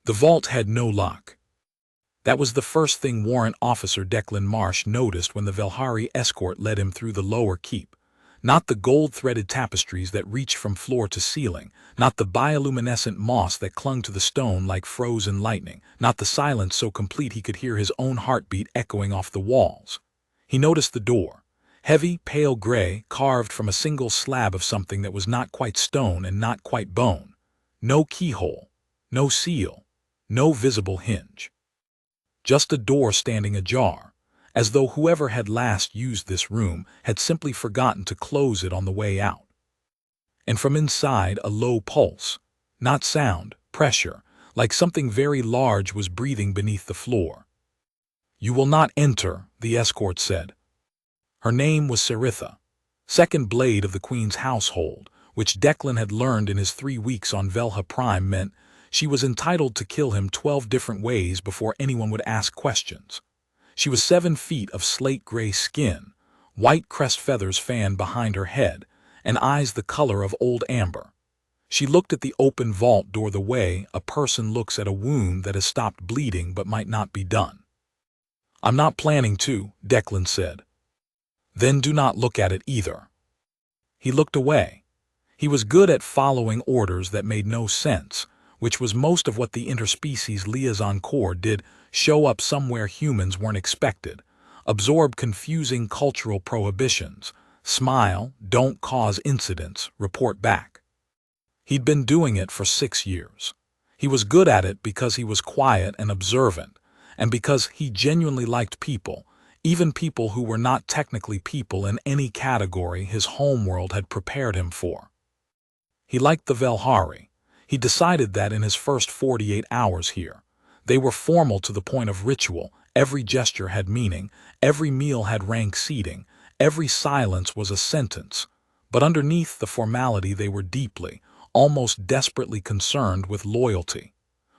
The vault had no lock. That was the first thing Warrant Officer Declan Marsh noticed when the Velhari escort led him through the lower keep. Not the gold-threaded tapestries that reached from floor to ceiling, not the bioluminescent moss that clung to the stone like frozen lightning, not the silence so complete he could hear his own heartbeat echoing off the walls. He noticed the door, heavy, pale gray, carved from a single slab of something that was not quite stone and not quite bone. No keyhole, no seal, no visible hinge. Just a door standing ajar, as though whoever had last used this room had simply forgotten to close it on the way out. And from inside a low pulse, not sound, pressure, like something very large was breathing beneath the floor. "You will not enter," the escort said. Her name was Saritha, second blade of the Queen's household, which Declan had learned in his 3 weeks on Velha Prime meant she was entitled to kill him 12 different ways before anyone would ask questions. She was 7 feet of slate-gray skin, white crest feathers fanned behind her head, and eyes the color of old amber. She looked at the open vault door the way a person looks at a wound that has stopped bleeding but might not be done. "I'm not planning to," Declan said. "Then do not look at it either." He looked away. He was good at following orders that made no sense, which was most of what the interspecies liaison corps did: show up somewhere humans weren't expected, absorb confusing cultural prohibitions, smile, don't cause incidents, report back. He'd been doing it for 6 years. He was good at it because he was quiet and observant, and because he genuinely liked people, even people who were not technically people in any category his homeworld had prepared him for. He liked the Velhari. He decided that in his first 48 hours here. They were formal to the point of ritual, every gesture had meaning, every meal had rank seating, every silence was a sentence. But underneath the formality they were deeply, almost desperately concerned with loyalty,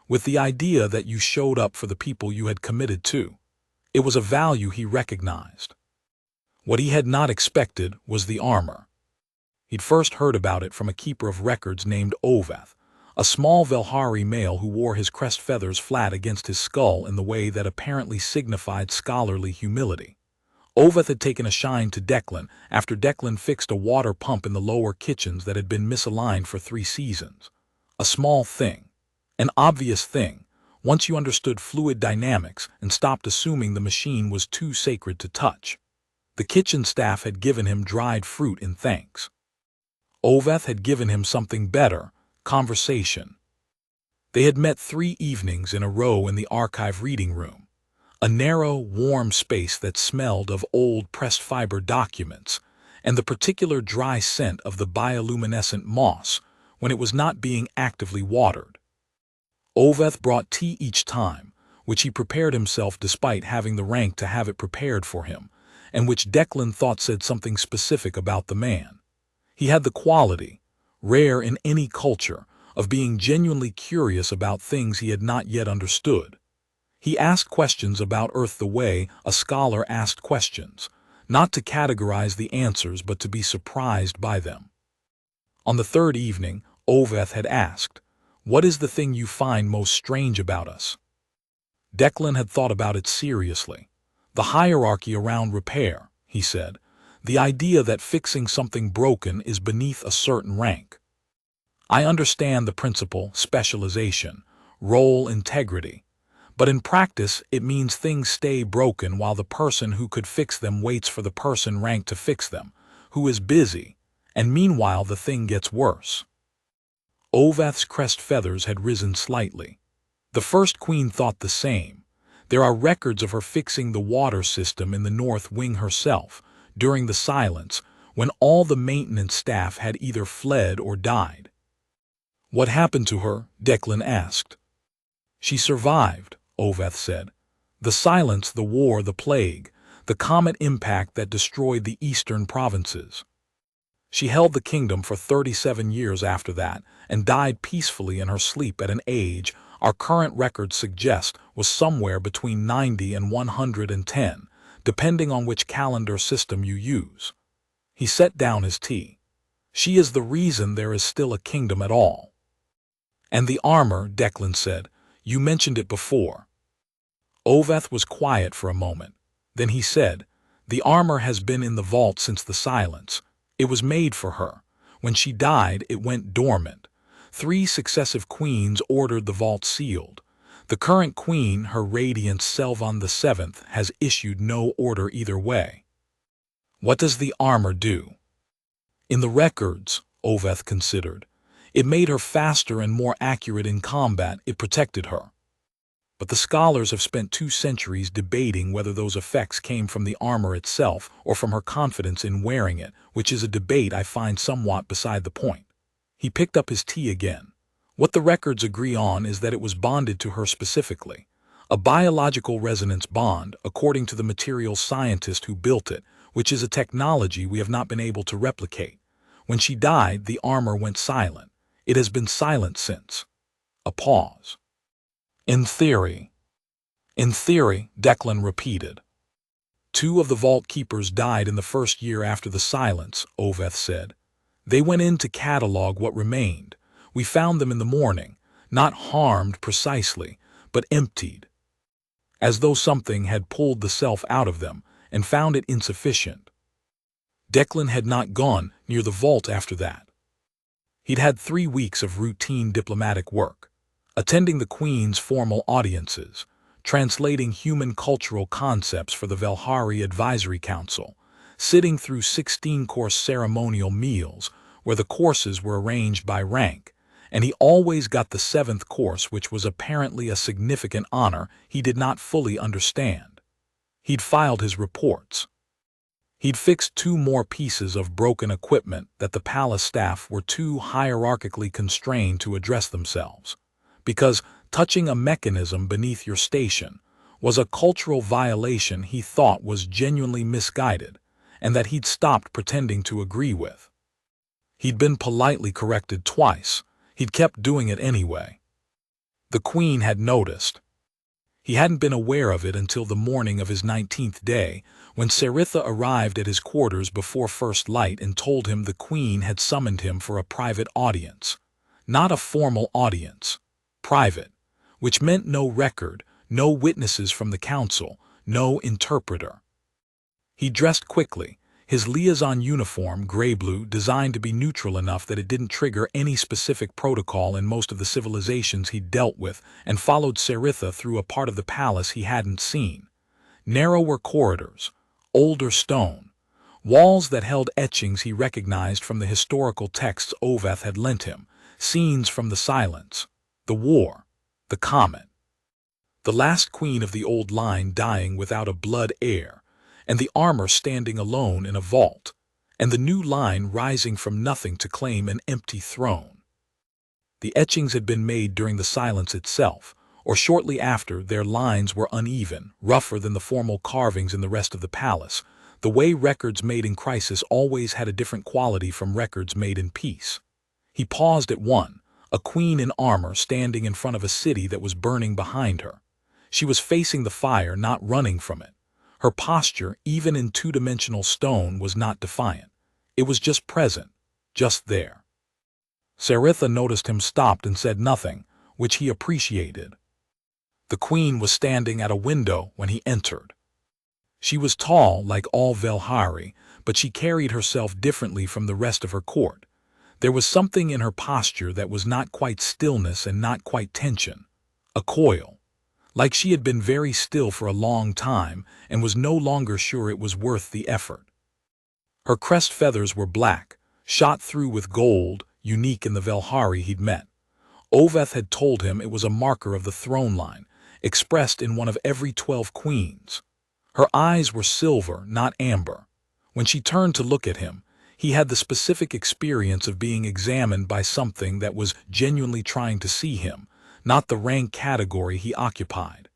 with the idea that you showed up for the people you had committed to. It was a value he recognized. What he had not expected was the armor. He'd first heard about it from a keeper of records named Oveth, a small Velhari male who wore his crest feathers flat against his skull in the way that apparently signified scholarly humility. Oveth had taken a shine to Declan after Declan fixed a water pump in the lower kitchens that had been misaligned for 3 seasons. A small thing, an obvious thing, once you understood fluid dynamics and stopped assuming the machine was too sacred to touch. The kitchen staff had given him dried fruit in thanks. Oveth had given him something better: conversation. They had met 3 evenings in a row in the archive reading room, a narrow, warm space that smelled of old pressed fiber documents and the particular dry scent of the bioluminescent moss when it was not being actively watered. Oveth brought tea each time, which he prepared himself despite having the rank to have it prepared for him, and which Declan thought said something specific about the man. He had the quality, rare in any culture, of being genuinely curious about things he had not yet understood. He asked questions about Earth the way a scholar asked questions, not to categorize the answers but to be surprised by them. On the 3rd evening, Oveth had asked, "What is the thing you find most strange about us?" Declan had thought about it seriously. "The hierarchy around repair," he said. "The idea that fixing something broken is beneath a certain rank. I understand the principle, specialization, role integrity, but in practice it means things stay broken while the person who could fix them waits for the person ranked to fix them, who is busy, and meanwhile the thing gets worse." Oveth's crest feathers had risen slightly. The first queen thought the same. There are records of her fixing the water system in the North Wing herself, during the silence, when all the maintenance staff had either fled or died. "What happened to her?" Declan asked. "She survived," Oveth said. "The silence, the war, the plague, the comet impact that destroyed the eastern provinces. She held the kingdom for 37 years after that and died peacefully in her sleep at an age our current records suggest was somewhere between 90 and 110, depending on which calendar system you use." He set down his tea. "She is the reason there is still a kingdom at all." "And the armor," Declan said. You mentioned it before. Oveth was quiet for a moment. Then he said, "The armor has been in the vault since the silence. It was made for her. When she died, it went dormant. 3 successive queens ordered the vault sealed. The current queen, Her Radiance Selvan VII, has issued no order either way." "What does the armor do?" "In the records," Oveth considered, "it made her faster and more accurate in combat. It protected her. But the scholars have spent 2 centuries debating whether those effects came from the armor itself or from her confidence in wearing it, which is a debate I find somewhat beside the point." He picked up his tea again. "What the records agree on is that it was bonded to her specifically. A biological resonance bond, according to the materials scientist who built it, which is a technology we have not been able to replicate. When she died, the armor went silent. It has been silent since." A pause. "In theory." "In theory," Declan repeated. 2 of the vault keepers died in the first year after the silence, Oveth said. "They went in to catalog what remained. We found them in the morning, not harmed precisely, but emptied. As though something had pulled the self out of them and found it insufficient." Declan had not gone near the vault after that. He'd had 3 weeks of routine diplomatic work, attending the Queen's formal audiences, translating human cultural concepts for the Velhari Advisory Council, sitting through 16-course ceremonial meals where the courses were arranged by rank, and he always got the 7th course, which was apparently a significant honor he did not fully understand. He'd filed his reports. He'd fixed 2 more pieces of broken equipment that the palace staff were too hierarchically constrained to address themselves, because touching a mechanism beneath your station was a cultural violation he thought was genuinely misguided and that he'd stopped pretending to agree with. He'd been politely corrected twice. He'd kept doing it anyway. The Queen had noticed. He hadn't been aware of it until the morning of his 19th day, when Saritha arrived at his quarters before first light and told him the Queen had summoned him for a private audience. Not a formal audience. Private, which meant no record, no witnesses from the council, no interpreter. He dressed quickly, his liaison uniform, gray-blue, designed to be neutral enough that it didn't trigger any specific protocol in most of the civilizations he'd dealt with, and followed Saritha through a part of the palace he hadn't seen. Narrower corridors, older stone, walls that held etchings he recognized from the historical texts Oveth had lent him, scenes from the silence, the war, the comet. The last queen of the old line dying without a blood heir, and the armor standing alone in a vault, and the new line rising from nothing to claim an empty throne. The etchings had been made during the silence itself, or shortly after. Their lines were uneven, rougher than the formal carvings in the rest of the palace. The way records made in crisis always had a different quality from records made in peace. He paused at one, a queen in armor standing in front of a city that was burning behind her. She was facing the fire, not running from it. Her posture, even in 2-dimensional stone, was not defiant. It was just present, just there. Saritha noticed him, stopped, and said nothing, which he appreciated. The Queen was standing at a window when he entered. She was tall, like all Velhari, but she carried herself differently from the rest of her court. There was something in her posture that was not quite stillness and not quite tension. A coil. Like she had been very still for a long time and was no longer sure it was worth the effort. Her crest feathers were black, shot through with gold, unique in the Velhari he'd met. Oveth had told him it was a marker of the throne line, expressed in one of every 12 queens. Her eyes were silver, not amber. When she turned to look at him, he had the specific experience of being examined by something that was genuinely trying to see him, not the rank category he occupied.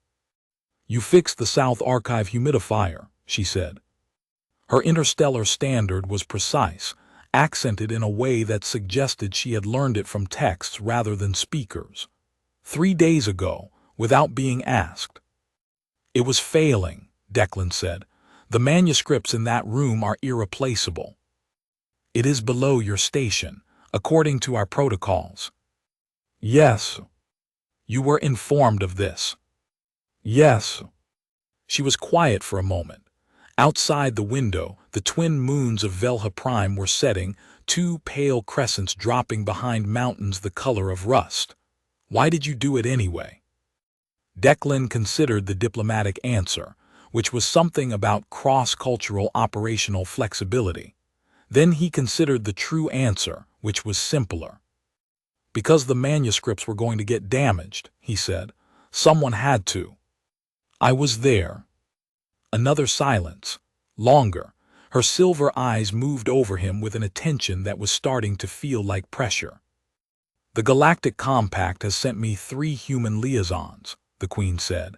"You fixed the South Archive humidifier," she said. Her interstellar standard was precise, accented in a way that suggested she had learned it from texts rather than speakers. 3 days ago, without being asked. "It was failing," Declan said. "The manuscripts in that room are irreplaceable." "It is below your station, according to our protocols." "Yes." You were informed of this. Yes. She was quiet for a moment. Outside the window, the twin moons of Velha Prime were setting, two pale crescents dropping behind mountains the color of rust. Why did you do it anyway? Declan considered the diplomatic answer, which was something about cross-cultural operational flexibility. Then he considered the true answer, which was simpler. Because the manuscripts were going to get damaged, he said. Someone had to. I was there. Another silence. Longer. Her silver eyes moved over him with an attention that was starting to feel like pressure. The Galactic Compact has sent me 3 human liaisons, the Queen said.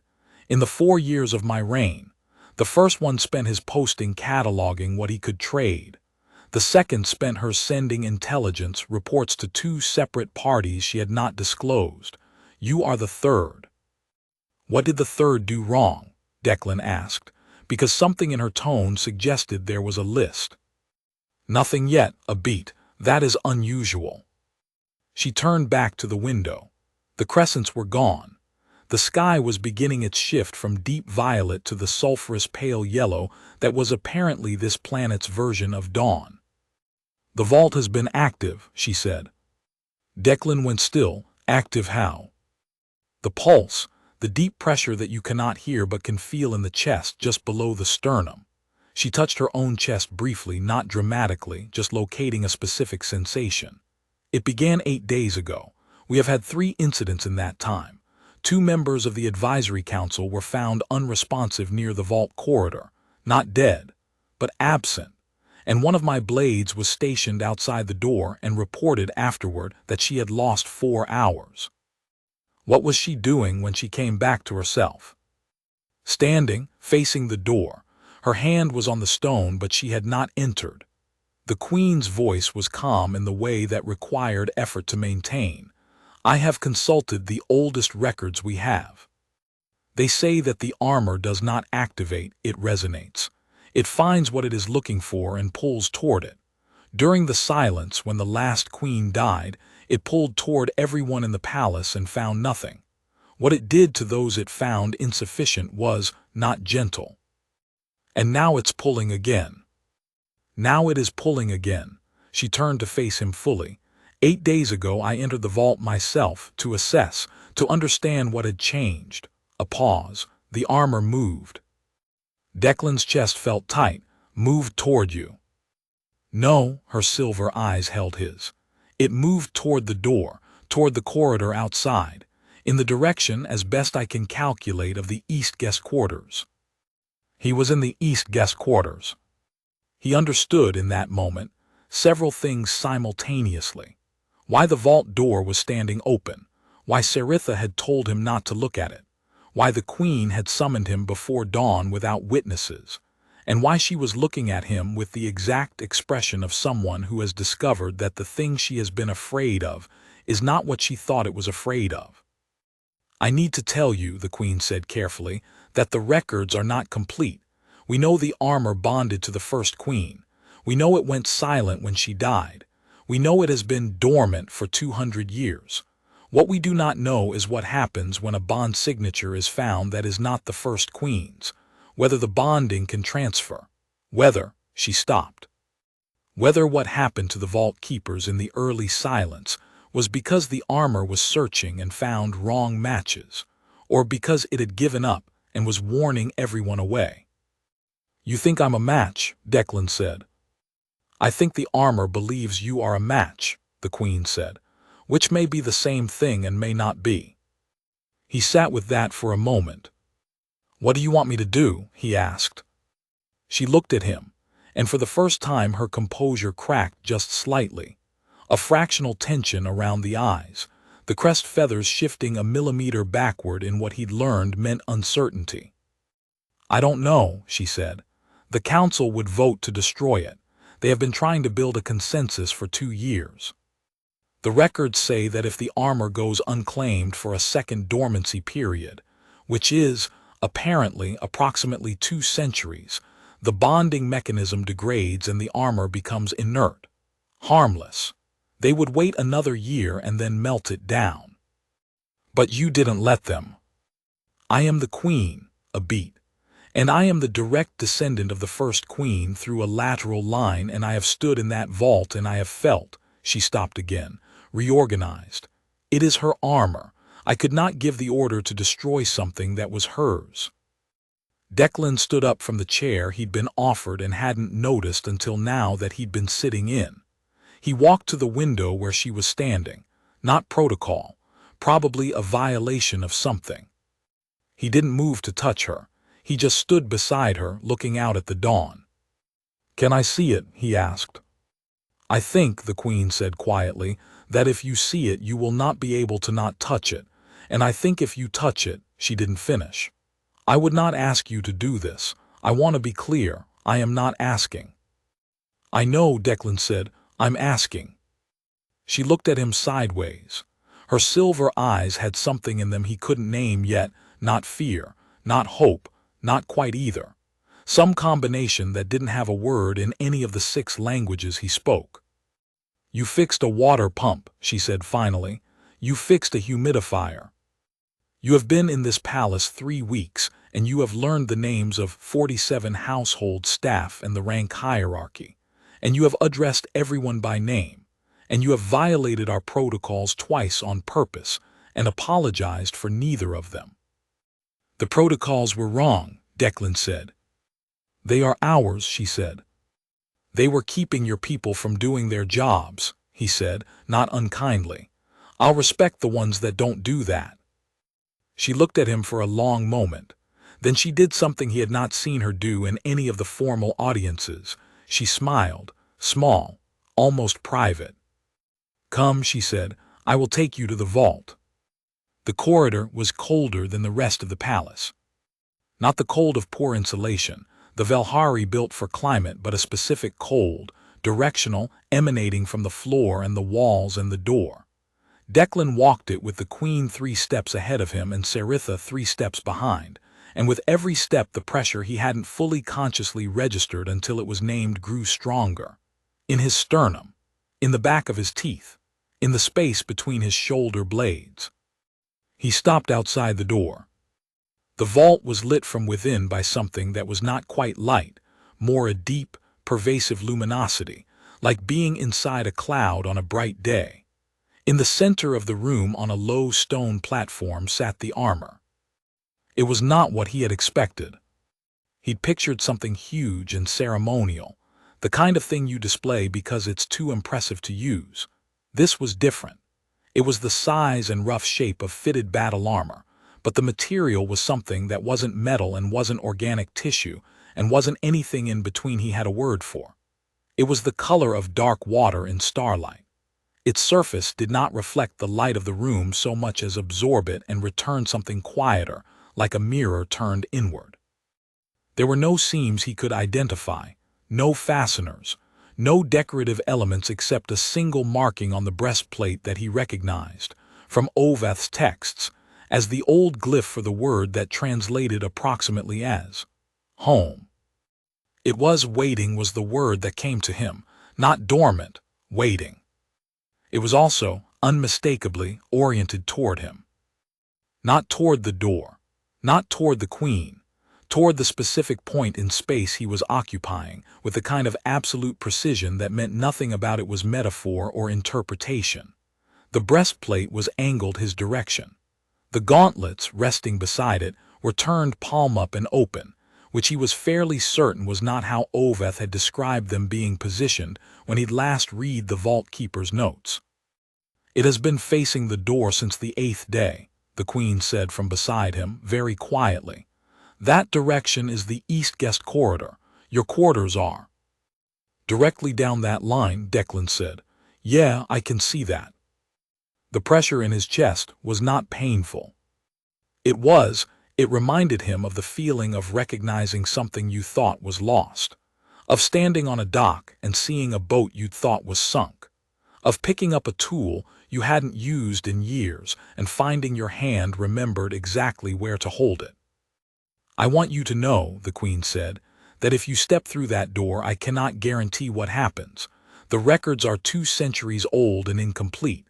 In the 4 years of my reign, the first one spent his posting cataloging what he could trade. The second spent her sending intelligence reports to 2 separate parties she had not disclosed. You are the third. What did the third do wrong? Declan asked, because something in her tone suggested there was a list. Nothing yet, a beat. That is unusual. She turned back to the window. The crescents were gone. The sky was beginning its shift from deep violet to the sulphurous pale yellow that was apparently this planet's version of dawn. The vault has been active, she said. Declan went still. Active how? The pulse, the deep pressure that you cannot hear but can feel in the chest just below the sternum. She touched her own chest briefly, not dramatically, just locating a specific sensation. It began 8 days ago. We have had 3 incidents in that time. 2 members of the advisory council were found unresponsive near the vault corridor, not dead, but absent. And one of my blades was stationed outside the door and reported afterward that she had lost 4 hours. What was she doing when she came back to herself? Standing, facing the door. Her hand was on the stone, but she had not entered. The Queen's voice was calm in the way that required effort to maintain. I have consulted the oldest records we have. They say that the armor does not activate, it resonates. It finds what it is looking for and pulls toward it. During the silence, when the last queen died, it pulled toward everyone in the palace and found nothing. What it did to those it found insufficient was not gentle. And now it's pulling again. Now it is pulling again. She turned to face him fully. 8 days ago I entered the vault myself to assess, to understand what had changed. A pause. The armor moved. Declan's chest felt tight, moved toward you. No, her silver eyes held his. It moved toward the door, toward the corridor outside, in the direction, as best I can calculate, of the East guest quarters. He was in the East guest quarters. He understood in that moment several things simultaneously. Why the vault door was standing open, why Saritha had told him not to look at it, why the Queen had summoned him before dawn without witnesses, and why she was looking at him with the exact expression of someone who has discovered that the thing she has been afraid of is not what she thought it was afraid of. I need to tell you, the Queen said carefully, that the records are not complete. We know the armor bonded to the first queen. We know it went silent when she died. We know it has been dormant for 200 years. What we do not know is what happens when a bond signature is found that is not the first queen's, whether the bonding can transfer, whether, she stopped. Whether what happened to the vault keepers in the early silence was because the armor was searching and found wrong matches, or because it had given up and was warning everyone away. You think I'm a match, Declan said. I think the armor believes you are a match, the Queen said, which may be the same thing and may not be. He sat with that for a moment. What do you want me to do? He asked. She looked at him, and for the first time her composure cracked just slightly. A fractional tension around the eyes, the crest feathers shifting a millimeter backward in what he'd learned meant uncertainty. I don't know, she said. The council would vote to destroy it. They have been trying to build a consensus for 2 years. The records say that if the armor goes unclaimed for a second dormancy period, which is, apparently, approximately 2 centuries, the bonding mechanism degrades and the armor becomes inert, harmless. They would wait another year and then melt it down. But you didn't let them. I am the queen, a beat. And I am the direct descendant of the first queen through a lateral line, and I have stood in that vault and I have felt. She stopped again, reorganized. It is her armor. I could not give the order to destroy something that was hers. Declan stood up from the chair he'd been offered and hadn't noticed until now that he'd been sitting in. He walked to the window where she was standing. Not protocol, probably a violation of something. He didn't move to touch her. He just stood beside her, looking out at the dawn. "Can I see it?" he asked. "I think," the queen said quietly, "that if you see it you will not be able to not touch it. And I think if you touch it," she didn't finish. "I would not ask you to do this. I want to be clear. I am not asking." "I know," Declan said. "I'm asking." She looked at him sideways. Her silver eyes had something in them he couldn't name yet, not fear, not hope, not quite either. Some combination that didn't have a word in any of the 6 languages he spoke. "You fixed a water pump," she said finally. "You fixed a humidifier. You have been in this palace 3 weeks, and you have learned the names of 47 household staff and the rank hierarchy. And you have addressed everyone by name. And you have violated our protocols twice on purpose, and apologized for neither of them." "The protocols were wrong," Declan said. "They are ours," she said. "They were keeping your people from doing their jobs," he said, not unkindly. "I'll respect the ones that don't do that." She looked at him for a long moment. Then she did something he had not seen her do in any of the formal audiences. She smiled, small, almost private. "Come," she said, "I will take you to the vault." The corridor was colder than the rest of the palace. Not the cold of poor insulation, the Velhari built for climate, but a specific cold, directional, emanating from the floor and the walls and the door. Declan walked it with the queen 3 steps ahead of him and Saritha 3 steps behind, and with every step the pressure he hadn't fully consciously registered until it was named grew stronger. In his sternum, in the back of his teeth, in the space between his shoulder blades. He stopped outside the door. The vault was lit from within by something that was not quite light, more a deep, pervasive luminosity, like being inside a cloud on a bright day. In the center of the room on a low stone platform sat the armor. It was not what he had expected. He'd pictured something huge and ceremonial, the kind of thing you display because it's too impressive to use. This was different. It was the size and rough shape of fitted battle armor, but the material was something that wasn't metal and wasn't organic tissue and wasn't anything in between he had a word for. It was the color of dark water in starlight. Its surface did not reflect the light of the room so much as absorb it and return something quieter, like a mirror turned inward. There were no seams he could identify, no fasteners, no decorative elements except a single marking on the breastplate that he recognized, from Oveth's texts, as the old glyph for the word that translated approximately as home. It was waiting was the word that came to him, not dormant, waiting. It was also, unmistakably, oriented toward him. Not toward the door, not toward the queen, toward the specific point in space he was occupying, with the kind of absolute precision that meant nothing about it was metaphor or interpretation. The breastplate was angled his direction. The gauntlets, resting beside it, were turned palm up and open, which he was fairly certain was not how Oveth had described them being positioned when he'd last read the Vault Keeper's notes. "It has been facing the door since the 8th day," the queen said from beside him, very quietly. "That direction is the east guest corridor. Your quarters are." "Directly down that line," Declan said. "Yeah, I can see that." The pressure in his chest was not painful. It reminded him of the feeling of recognizing something you thought was lost, of standing on a dock and seeing a boat you'd thought was sunk, of picking up a tool you hadn't used in years and finding your hand remembered exactly where to hold it. "I want you to know," the queen said, "that if you step through that door I cannot guarantee what happens. The records are 2 centuries old and incomplete.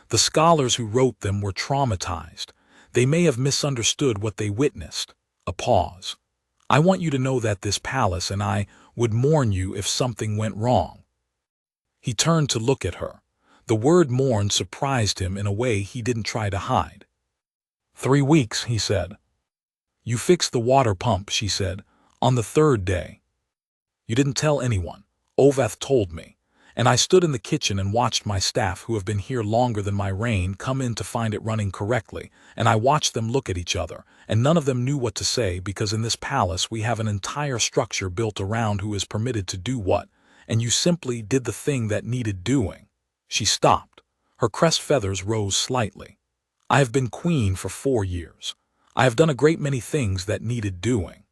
The scholars who wrote them were traumatized. They may have misunderstood what they witnessed. A pause. I want you to know that this palace and I would mourn you if something went wrong. He turned to look at her. The word mourn surprised him in a way he didn't try to hide. 3 weeks, he said. You fixed the water pump, she said, on the 3rd day. You didn't tell anyone. Ovath told me. And I stood in the kitchen and watched my staff, who have been here longer than my reign, come in to find it running correctly, and I watched them look at each other, and none of them knew what to say, because in this palace we have an entire structure built around who is permitted to do what, and you simply did the thing that needed doing. She stopped. Her crest feathers rose slightly. I have been queen for 4 years. I have done a great many things that needed doing.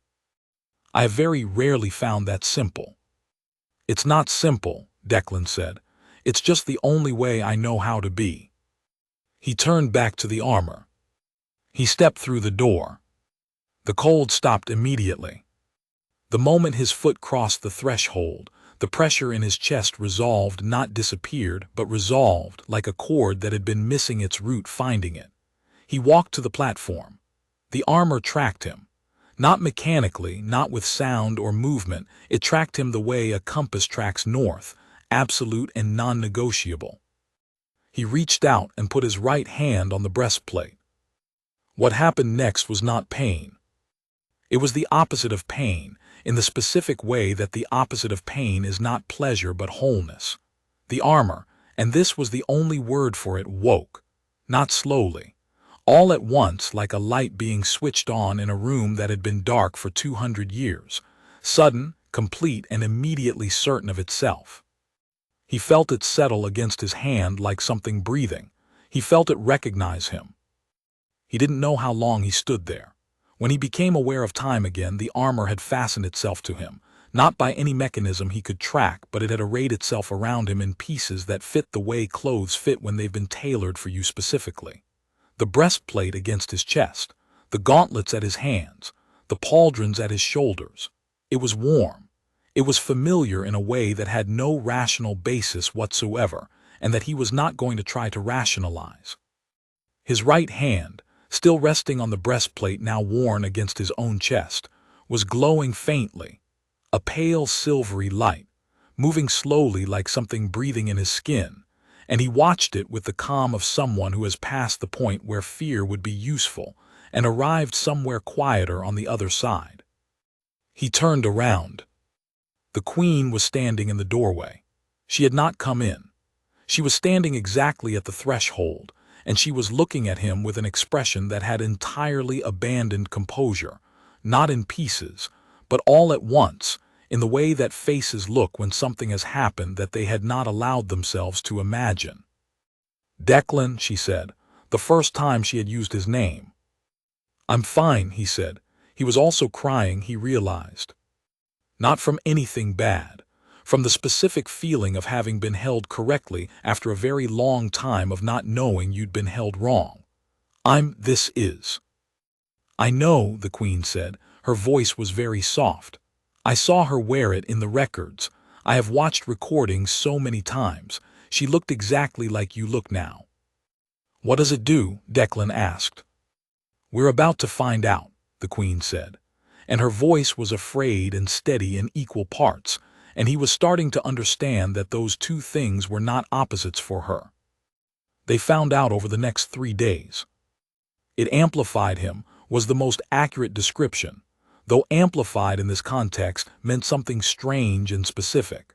I have very rarely found that simple. It's not simple, Declan said. It's just the only way I know how to be. He turned back to the armor. He stepped through the door. The cold stopped immediately. The moment his foot crossed the threshold, the pressure in his chest resolved, not disappeared, but resolved, like a cord that had been missing its root finding it. He walked to the platform. The armor tracked him. Not mechanically, not with sound or movement, it tracked him the way a compass tracks north, absolute and non-negotiable. He reached out and put his right hand on the breastplate. What happened next was not pain. It was the opposite of pain, in the specific way that the opposite of pain is not pleasure but wholeness. The armor, and this was the only word for it, woke. Not slowly. All at once, like a light being switched on in a room that had been dark for 200 years. Sudden, complete, and immediately certain of itself. He felt it settle against his hand like something breathing. He felt it recognize him. He didn't know how long he stood there. When he became aware of time again, the armor had fastened itself to him, not by any mechanism he could track, but it had arrayed itself around him in pieces that fit the way clothes fit when they've been tailored for you specifically. The breastplate against his chest, the gauntlets at his hands, the pauldrons at his shoulders. It was warm. It was familiar in a way that had no rational basis whatsoever, and that he was not going to try to rationalize. His right hand, still resting on the breastplate now worn against his own chest, was glowing faintly, a pale silvery light, moving slowly like something breathing in his skin, and he watched it with the calm of someone who has passed the point where fear would be useful and arrived somewhere quieter on the other side. He turned around. The queen was standing in the doorway. She had not come in. She was standing exactly at the threshold, and she was looking at him with an expression that had entirely abandoned composure, not in pieces, but all at once, in the way that faces look when something has happened that they had not allowed themselves to imagine. Declan, she said, the first time she had used his name. I'm fine, he said. He was also crying, he realized. Not from anything bad, from the specific feeling of having been held correctly after a very long time of not knowing you'd been held wrong. This is. I know, the queen said. Her voice was very soft. I saw her wear it in the records. I have watched recordings so many times. She looked exactly like you look now. What does it do? Declan asked. We're about to find out, the queen said. And her voice was afraid and steady in equal parts, and he was starting to understand that those two things were not opposites for her. They found out over the next 3 days. It amplified him was the most accurate description, though amplified in this context meant something strange and specific.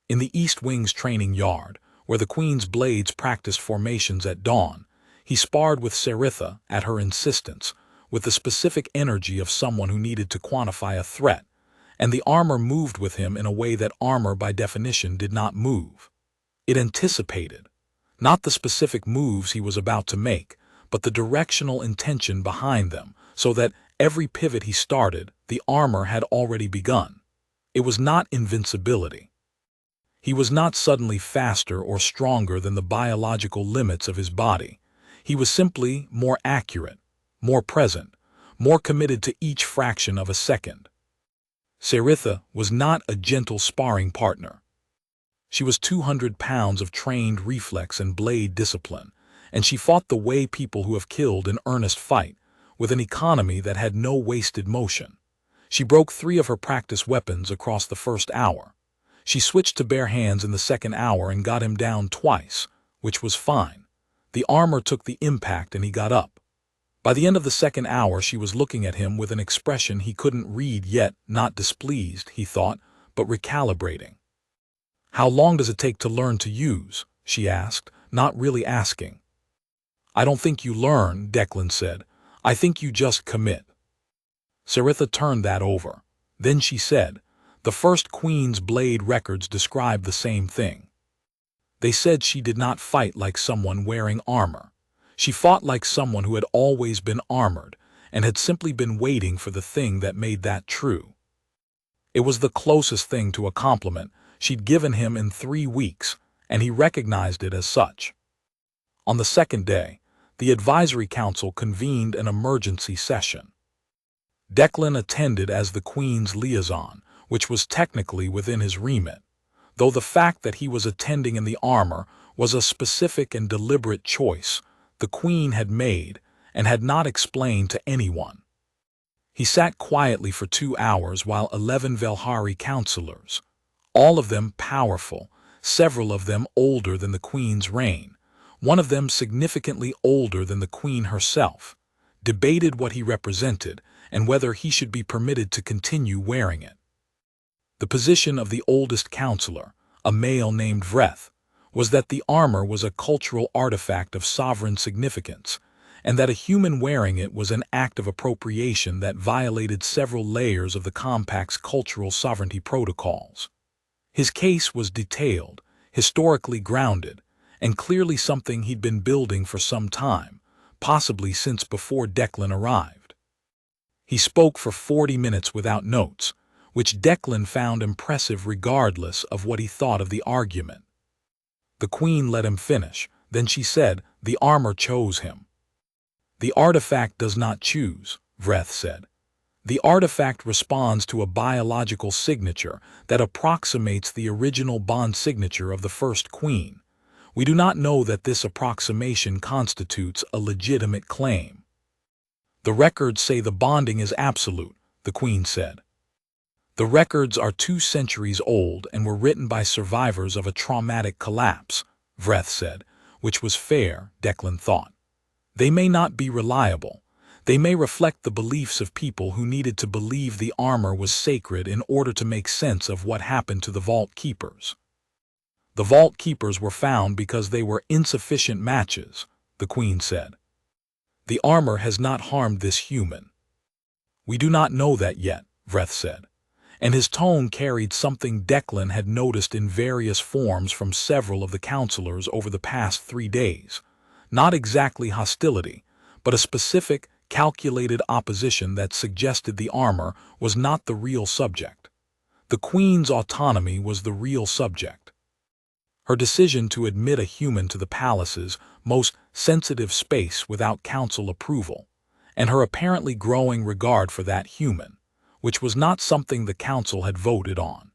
In the East Wing's training yard, where the Queen's blades practiced formations at dawn, he sparred with Saritha at her insistence, with the specific energy of someone who needed to quantify a threat, and the armor moved with him in a way that armor by definition did not move. It anticipated, not the specific moves he was about to make, but the directional intention behind them, so that every pivot he started, the armor had already begun. It was not invincibility. He was not suddenly faster or stronger than the biological limits of his body. He was simply more accurate, more present, more committed to each fraction of a second. Saritha was not a gentle sparring partner. She was 200 pounds of trained reflex and blade discipline, and she fought the way people who have killed in earnest fight, with an economy that had no wasted motion. She broke 3 of her practice weapons across the first hour. She switched to bare hands in the second hour and got him down twice, which was fine. The armor took the impact and he got up. By the end of the second hour, she was looking at him with an expression he couldn't read yet, not displeased, he thought, but recalibrating. "How long does it take to learn to use?" she asked, not really asking. "I don't think you learn," Declan said. "I think you just commit." Saritha turned that over. Then she said, "The first Queen's blade records describe the same thing. They said she did not fight like someone wearing armor. She fought like someone who had always been armored and had simply been waiting for the thing that made that true." It was the closest thing to a compliment she'd given him in 3 weeks, and he recognized it as such. On the second day, the advisory council convened an emergency session. Declan attended as the Queen's liaison, which was technically within his remit, though the fact that he was attending in the armor was a specific and deliberate choice the Queen had made and had not explained to anyone. He sat quietly for 2 hours while 11 Velhari counselors, all of them powerful, several of them older than the Queen's reign, one of them significantly older than the Queen herself, debated what he represented and whether he should be permitted to continue wearing it. The position of the oldest counselor, a male named Vreth, was that the armor was a cultural artifact of sovereign significance, and that a human wearing it was an act of appropriation that violated several layers of the compact's cultural sovereignty protocols. His case was detailed, historically grounded, and clearly something he'd been building for some time, possibly since before Declan arrived. He spoke for 40 minutes without notes, which Declan found impressive regardless of what he thought of the argument. The Queen let him finish, then she said, "The armor chose him." "The artifact does not choose," Vreth said. "The artifact responds to a biological signature that approximates the original bond signature of the first Queen. We do not know that this approximation constitutes a legitimate claim." "The records say the bonding is absolute," the Queen said. "The records are 2 centuries old and were written by survivors of a traumatic collapse," Vreth said, which was fair, Declan thought. "They may not be reliable. They may reflect the beliefs of people who needed to believe the armor was sacred in order to make sense of what happened to the Vault Keepers." "The Vault Keepers were found because they were insufficient matches," the Queen said. "The armor has not harmed this human." "We do not know that yet," Vreth said, and his tone carried something Declan had noticed in various forms from several of the counselors over the past 3 days. Not exactly hostility, but a specific, calculated opposition that suggested the armor was not the real subject. The Queen's autonomy was the real subject. Her decision to admit a human to the palace's most sensitive space without council approval, and her apparently growing regard for that human, which was not something the council had voted on,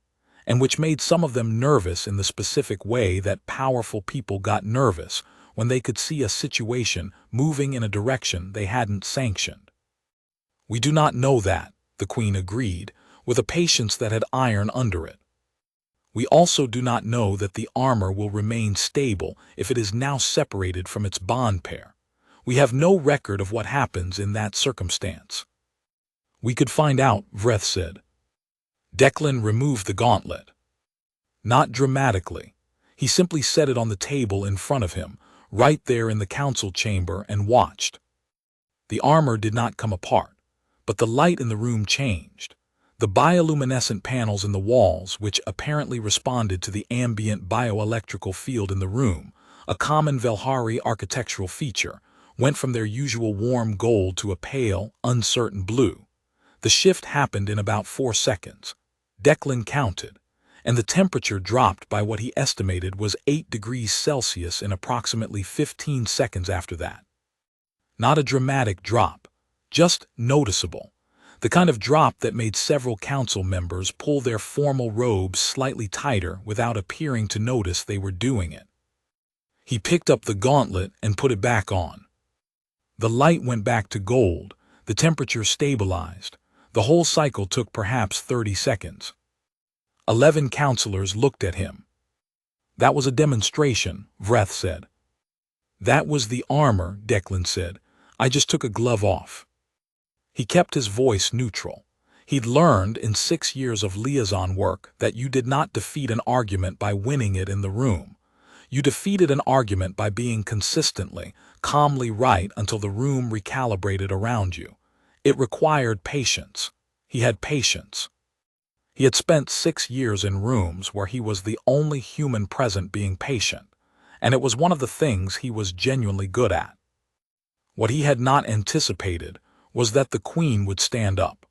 and which made some of them nervous in the specific way that powerful people got nervous when they could see a situation moving in a direction they hadn't sanctioned. "We do not know that," the Queen agreed, with a patience that had iron under it. "We also do not know that the armor will remain stable if it is now separated from its bond pair. We have no record of what happens in that circumstance." "We could find out," Vreth said. Declan removed the gauntlet. Not dramatically. He simply set it on the table in front of him, right there in the council chamber, and watched. The armor did not come apart, but the light in the room changed. The bioluminescent panels in the walls, which apparently responded to the ambient bioelectrical field in the room, a common Velhari architectural feature, went from their usual warm gold to a pale, uncertain blue. The shift happened in about 4 seconds. Declan counted, and the temperature dropped by what he estimated was 8 degrees Celsius in approximately 15 seconds after that. Not a dramatic drop, just noticeable. The kind of drop that made several council members pull their formal robes slightly tighter without appearing to notice they were doing it. He picked up the gauntlet and put it back on. The light went back to gold, the temperature stabilized. The whole cycle took perhaps 30 seconds. 11 counselors looked at him. That was a demonstration, Vreth said. That was the armor, Declan said. I just took a glove off. He kept his voice neutral. He'd learned in 6 years of liaison work that you did not defeat an argument by winning it in the room. You defeated an argument by being consistently, calmly right until the room recalibrated around you. It required patience. He had patience. He had spent 6 years in rooms where he was the only human present being patient, and it was one of the things he was genuinely good at. What he had not anticipated was that the Queen would stand up.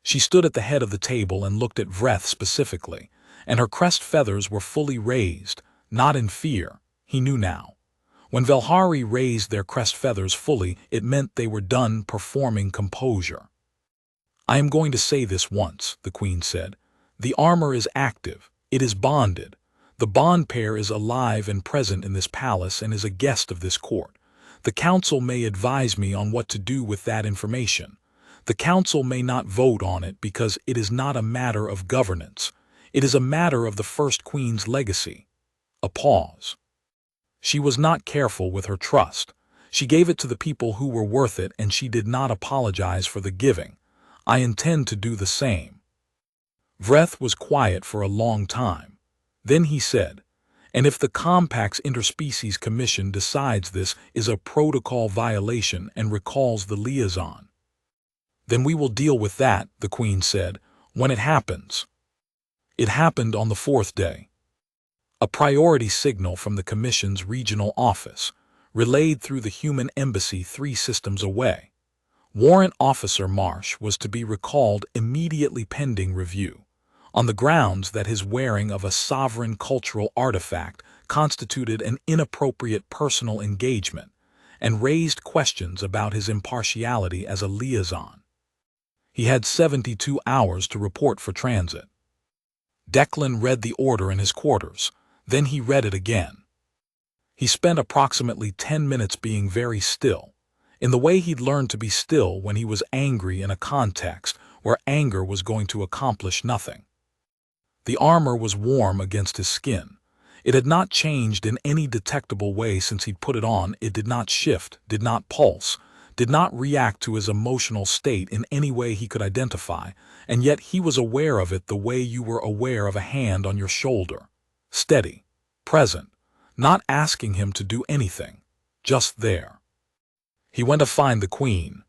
She stood at the head of the table and looked at Vreth specifically, and her crest feathers were fully raised, not in fear, he knew now. When Velhari raised their crest feathers fully, it meant they were done performing composure. I am going to say this once, the Queen said. The armor is active. It is bonded. The bond pair is alive and present in this palace and is a guest of this court. The council may advise me on what to do with that information. The council may not vote on it because it is not a matter of governance. It is a matter of the first Queen's legacy. A pause. She was not careful with her trust. She gave it to the people who were worth it, and she did not apologize for the giving. I intend to do the same. Vreth was quiet for a long time. Then he said, and if the Compact's Interspecies Commission decides this is a protocol violation and recalls the liaison, then we will deal with that, the Queen said, when it happens. It happened on the 4th day. A priority signal from the Commission's regional office, relayed through the human embassy 3 systems away. Warrant Officer Marsh was to be recalled immediately pending review, on the grounds that his wearing of a sovereign cultural artifact constituted an inappropriate personal engagement, and raised questions about his impartiality as a liaison. He had 72 hours to report for transit. Declan read the order in his quarters, then he read it again. He spent approximately 10 minutes being very still, in the way he'd learned to be still when he was angry in a context where anger was going to accomplish nothing. The armor was warm against his skin. It had not changed in any detectable way since he'd put it on. It did not shift, did not pulse, did not react to his emotional state in any way he could identify, and yet he was aware of it the way you were aware of a hand on your shoulder. Steady, present, not asking him to do anything, just there. He went to find the Queen.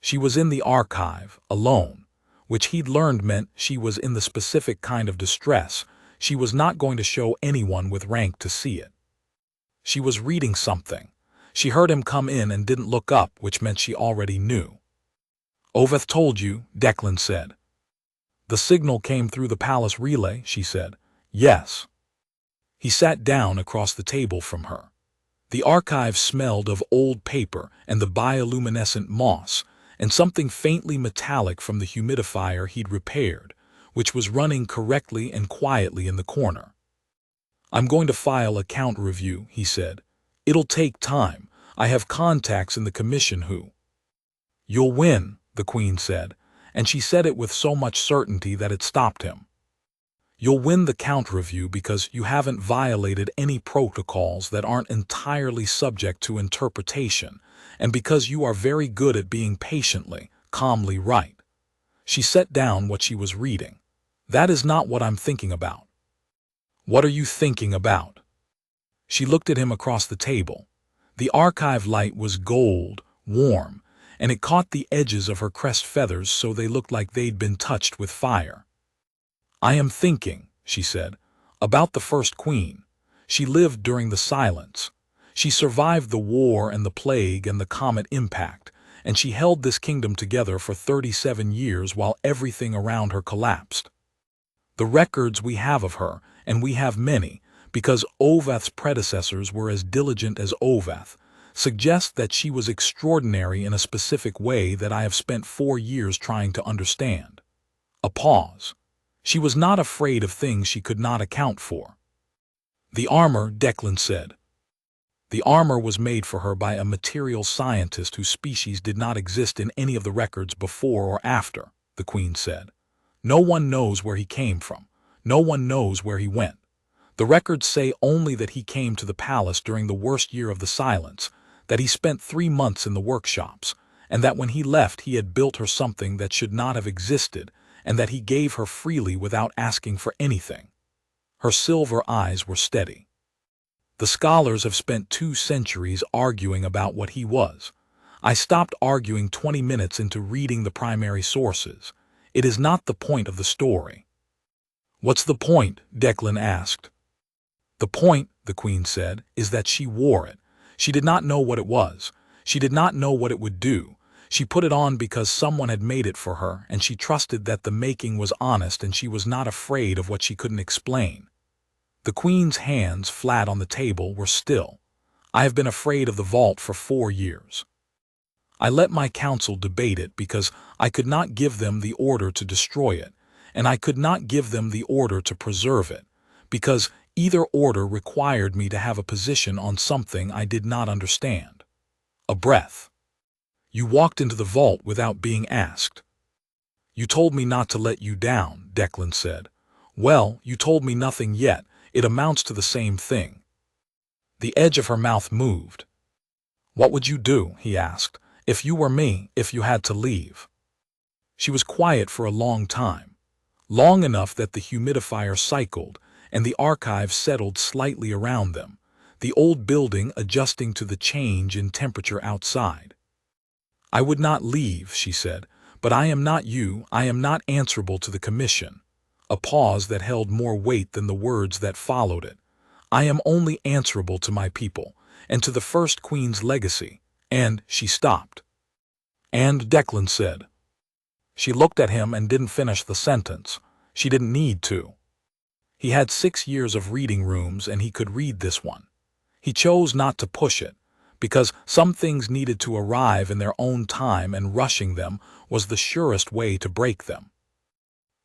She was in the archive, alone, which he'd learned meant she was in the specific kind of distress. She was not going to show anyone with rank to see it. She was reading something. She heard him come in and didn't look up, which meant she already knew. Oveth told you, Declan said. The signal came through the palace relay, she said. Yes. He sat down across the table from her. The archive smelled of old paper and the bioluminescent moss, and something faintly metallic from the humidifier he'd repaired, which was running correctly and quietly in the corner. I'm going to file a count review, he said. It'll take time. I have contacts in the commission who... You'll win, the Queen said, and she said it with so much certainty that it stopped him. You'll win the count review because you haven't violated any protocols that aren't entirely subject to interpretation, and because you are very good at being patiently, calmly right. She set down what she was reading. That is not what I'm thinking about. What are you thinking about? She looked at him across the table. The archive light was gold, warm, and it caught the edges of her crest feathers so they looked like they'd been touched with fire. I am thinking, she said, about the first Queen. She lived during the silence. She survived the war and the plague and the comet impact, and she held this kingdom together for 37 years while everything around her collapsed. The records we have of her, and we have many, because Oveth's predecessors were as diligent as Oveth, suggest that she was extraordinary in a specific way that I have spent 4 years trying to understand. A pause. She was not afraid of things she could not account for. The armor, Declan said. The armor was made for her by a material scientist whose species did not exist in any of the records before or after, the Queen said. No one knows where he came from. No one knows where he went. The records say only that he came to the palace during the worst year of the silence, that he spent 3 months in the workshops, and that when he left he had built her something that should not have existed, and that he gave her freely without asking for anything. Her silver eyes were steady. The scholars have spent 2 centuries arguing about what he was. I stopped arguing 20 minutes into reading the primary sources. It is not the point of the story. What's the point? Declan asked. The point, the Queen said, is that she wore it. She did not know what it was. She did not know what it would do. She put it on because someone had made it for her, and she trusted that the making was honest and she was not afraid of what she couldn't explain. The Queen's hands, flat on the table, were still. I have been afraid of the vault for 4 years. I let my council debate it because I could not give them the order to destroy it, and I could not give them the order to preserve it, because either order required me to have a position on something I did not understand. A breath. You walked into the vault without being asked. You told me not to let you down, Declan said. Well, you told me nothing yet. It amounts to the same thing. The edge of her mouth moved. What would you do, he asked, if you were me, if you had to leave? She was quiet for a long time. Long enough that the humidifier cycled, and the archives settled slightly around them, the old building adjusting to the change in temperature outside. I would not leave, she said, but I am not you, I am not answerable to the commission. A pause that held more weight than the words that followed it. I am only answerable to my people, and to the first Queen's legacy, and she stopped. And Declan said. She looked at him and didn't finish the sentence. She didn't need to. He had 6 years of reading rooms and he could read this one. He chose not to push it, because some things needed to arrive in their own time and rushing them was the surest way to break them.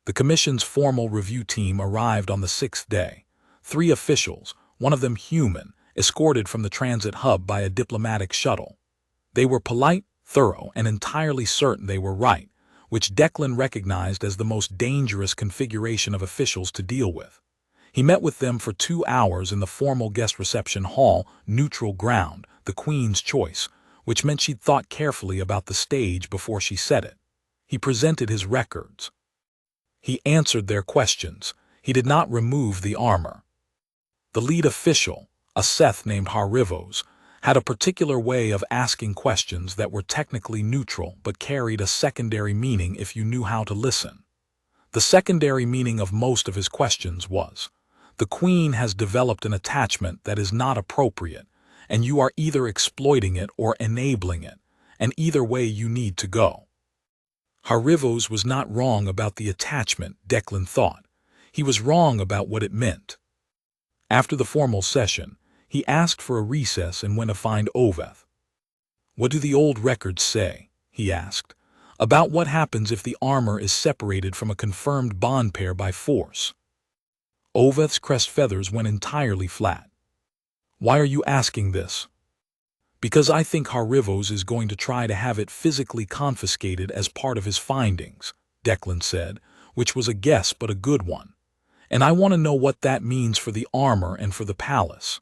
The commission's formal review team arrived on the 6th day. 3 officials, one of them human, escorted from the transit hub by a diplomatic shuttle. They were polite, thorough, and entirely certain they were right, which Declan recognized as the most dangerous configuration of officials to deal with. He met with them for 2 hours in the formal guest reception hall, neutral ground, the Queen's choice, which meant she'd thought carefully about the stage before she said it. He presented his records. He answered their questions. He did not remove the armor. The lead official, a Seth named Harivos, had a particular way of asking questions that were technically neutral but carried a secondary meaning if you knew how to listen. The secondary meaning of most of his questions was, the Queen has developed an attachment that is not appropriate, and you are either exploiting it or enabling it, and either way you need to go. Harivos was not wrong about the attachment, Declan thought. He was wrong about what it meant. After the formal session, he asked for a recess and went to find Oveth. What do the old records say, he asked, about what happens if the armor is separated from a confirmed bond pair by force? Oveth's crest feathers went entirely flat. Why are you asking this? Because I think Harivos is going to try to have it physically confiscated as part of his findings, Declan said, which was a guess but a good one. And I want to know what that means for the armor and for the palace.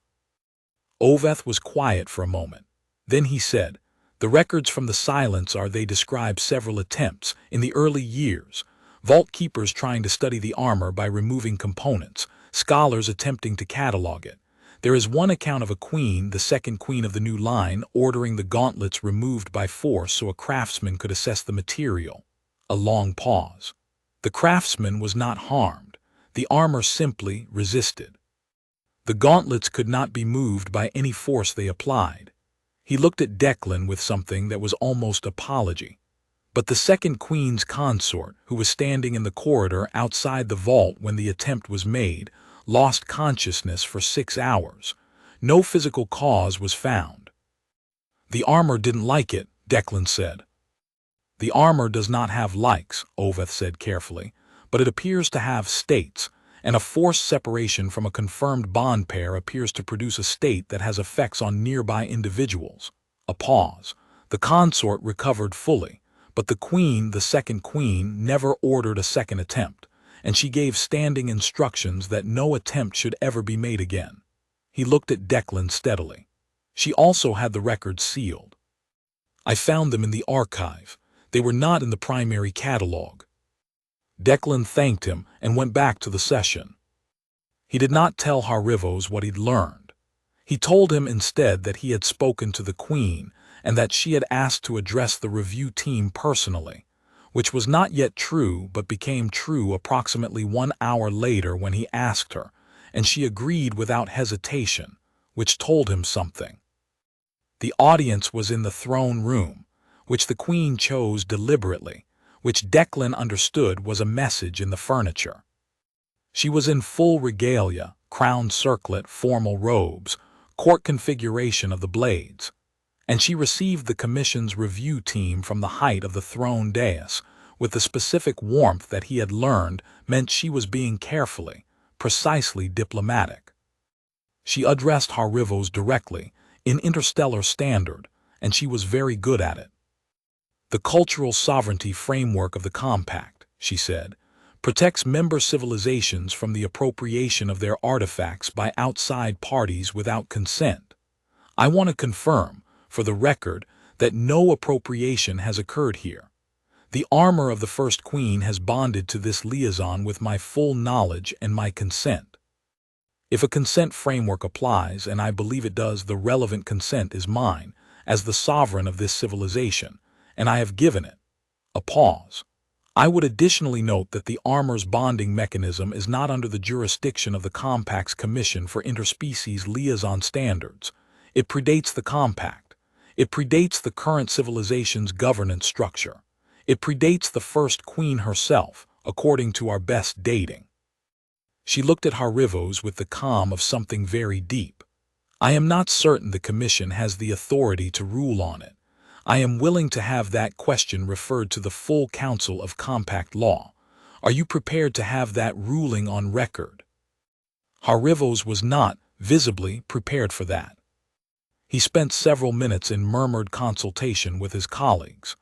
Oveth was quiet for a moment. Then he said, the records from the silence they describe several attempts, in the early years, vault keepers trying to study the armor by removing components, scholars attempting to catalog it. There is one account of a queen, the second queen of the new line, ordering the gauntlets removed by force so a craftsman could assess the material. A long pause. The craftsman was not harmed. The armor simply resisted. The gauntlets could not be moved by any force they applied. He looked at Declan with something that was almost apology. But the second queen's consort, who was standing in the corridor outside the vault when the attempt was made, lost consciousness for 6 hours. No physical cause was found. The armor didn't like it, Declan said. The armor does not have likes, Oveth said carefully, but it appears to have states, and a forced separation from a confirmed bond pair appears to produce a state that has effects on nearby individuals. A pause. The consort recovered fully, but the queen, the second queen, never ordered a second attempt, and she gave standing instructions that no attempt should ever be made again. He looked at Declan steadily. She also had the records sealed. I found them in the archive. They were not in the primary catalog. Declan thanked him and went back to the session. He did not tell Harivos what he'd learned. He told him instead that he had spoken to the Queen and that she had asked to address the review team personally, which was not yet true but became true approximately 1 hour later when he asked her, and she agreed without hesitation, which told him something. The audience was in the throne room, which the Queen chose deliberately, which Declan understood was a message in the furniture. She was in full regalia, crown circlet, formal robes, court configuration of the blades, and she received the commission's review team from the height of the throne dais, with the specific warmth that he had learned meant she was being carefully, precisely diplomatic. She addressed Harivos directly, in interstellar standard, and she was very good at it. The cultural sovereignty framework of the compact, she said, protects member civilizations from the appropriation of their artifacts by outside parties without consent. I want to confirm, for the record, that no appropriation has occurred here. The armor of the First Queen has bonded to this liaison with my full knowledge and my consent. If a consent framework applies, and I believe it does, the relevant consent is mine, as the sovereign of this civilization, and I have given it. A pause. I would additionally note that the armor's bonding mechanism is not under the jurisdiction of the Compact's Commission for Interspecies Liaison Standards. It predates the Compact. It predates the current civilization's governance structure. It predates the First Queen herself, according to our best dating. She looked at Harivos with the calm of something very deep. I am not certain the Commission has the authority to rule on it. I am willing to have that question referred to the full Council of Compact Law. Are you prepared to have that ruling on record? Harivos was not, visibly, prepared for that. He spent several minutes in murmured consultation with his colleagues.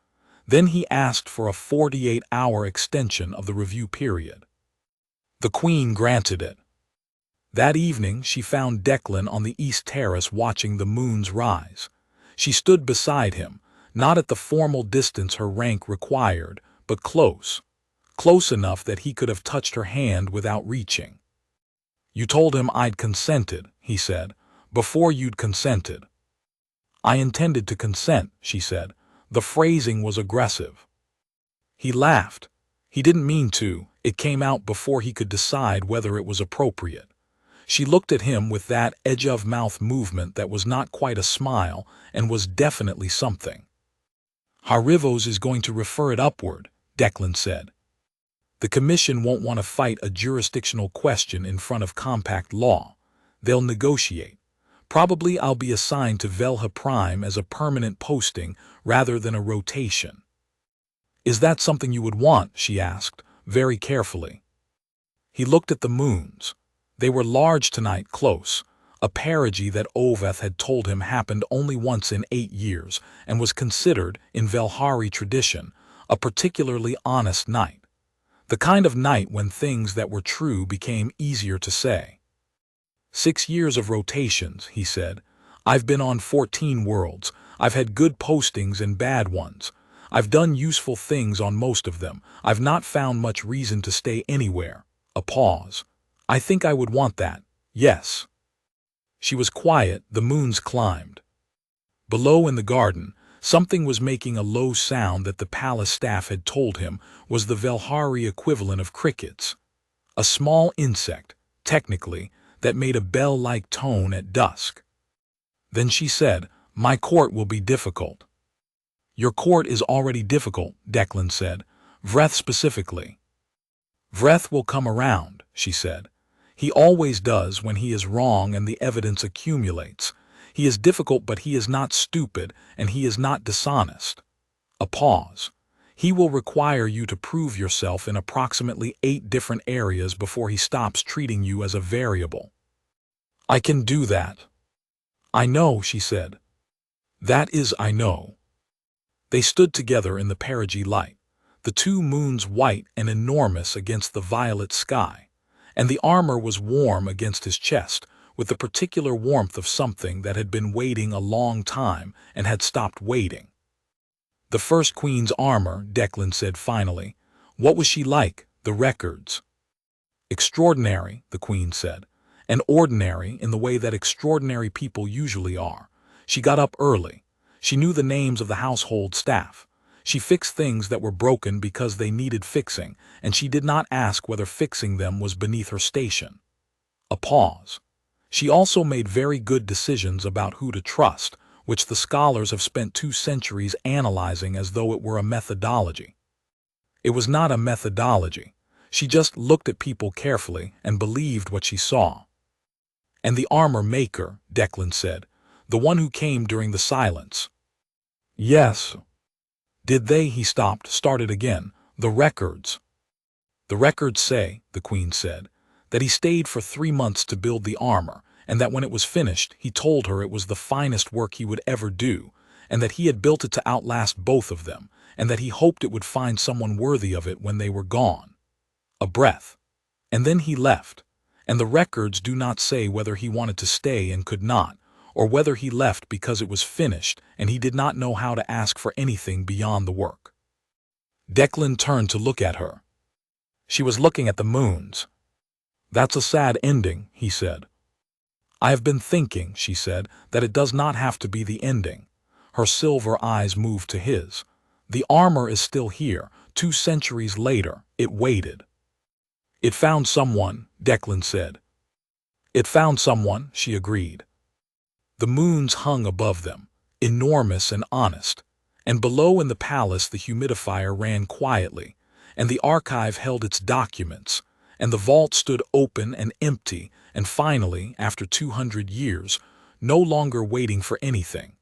Then he asked for a 48-hour extension of the review period. The Queen granted it. That evening she found Declan on the East Terrace watching the moon's rise. She stood beside him, not at the formal distance her rank required, but close enough that he could have touched her hand without reaching. You told him I'd consented, he said, before you'd consented. I intended to consent, she said. The phrasing was aggressive. He laughed. He didn't mean to. It came out before he could decide whether it was appropriate. She looked at him with that edge-of-mouth movement that was not quite a smile and was definitely something. Harivos is going to refer it upward, Declan said. The Commission won't want to fight a jurisdictional question in front of Compact Law. They'll negotiate. Probably I'll be assigned to Velha Prime as a permanent posting rather than a rotation. Is that something you would want? She asked, very carefully. He looked at the moons. They were large tonight, close, a perigee that Oveth had told him happened only once in 8 years and was considered, in Velhari tradition, a particularly honest night. The kind of night when things that were true became easier to say. 6 years of rotations, he said. I've been on 14 worlds. I've had good postings and bad ones. I've done useful things on most of them. I've not found much reason to stay anywhere. A pause. I think I would want that. Yes. She was quiet. The moons climbed. Below in the garden, something was making a low sound that the palace staff had told him was the Velhari equivalent of crickets. A small insect, technically, that made a bell-like tone at dusk. Then she said, "My court will be difficult." "Your court is already difficult," Declan said. "Vreth specifically." "Vreth will come around," she said. "He always does when he is wrong and the evidence accumulates. He is difficult, but he is not stupid, and he is not dishonest." A pause. He will require you to prove yourself in approximately 8 different areas before he stops treating you as a variable. I can do that. I know, she said. That is, I know. They stood together in the perigee light, the two moons white and enormous against the violet sky, and the armor was warm against his chest, with the particular warmth of something that had been waiting a long time and had stopped waiting. The first queen's armor, Declan said finally. What was she like, the records? Extraordinary, the queen said, and ordinary in the way that extraordinary people usually are. She got up early. She knew the names of the household staff. She fixed things that were broken because they needed fixing, and she did not ask whether fixing them was beneath her station. A pause. She also made very good decisions about who to trust, which the scholars have spent 2 centuries analyzing as though it were a methodology. It was not a methodology. She just looked at people carefully and believed what she saw. And the armor maker, Declan said, the one who came during the silence. Yes. Did they? He stopped, started again. The records. The records say, the queen said, that he stayed for 3 months to build the armor, and that when it was finished, he told her it was the finest work he would ever do, and that he had built it to outlast both of them, and that he hoped it would find someone worthy of it when they were gone. A breath. And then he left, and the records do not say whether he wanted to stay and could not, or whether he left because it was finished and he did not know how to ask for anything beyond the work. Declan turned to look at her. She was looking at the moons. That's a sad ending, he said. I have been thinking, she said, that it does not have to be the ending. Her silver eyes moved to his. The armor is still here. 2 centuries later, it waited. It found someone, Declan said. It found someone, she agreed. The moons hung above them, enormous and honest, and below in the palace the humidifier ran quietly, and the archive held its documents, and the vault stood open and empty, and finally, after 200 years, no longer waiting for anything.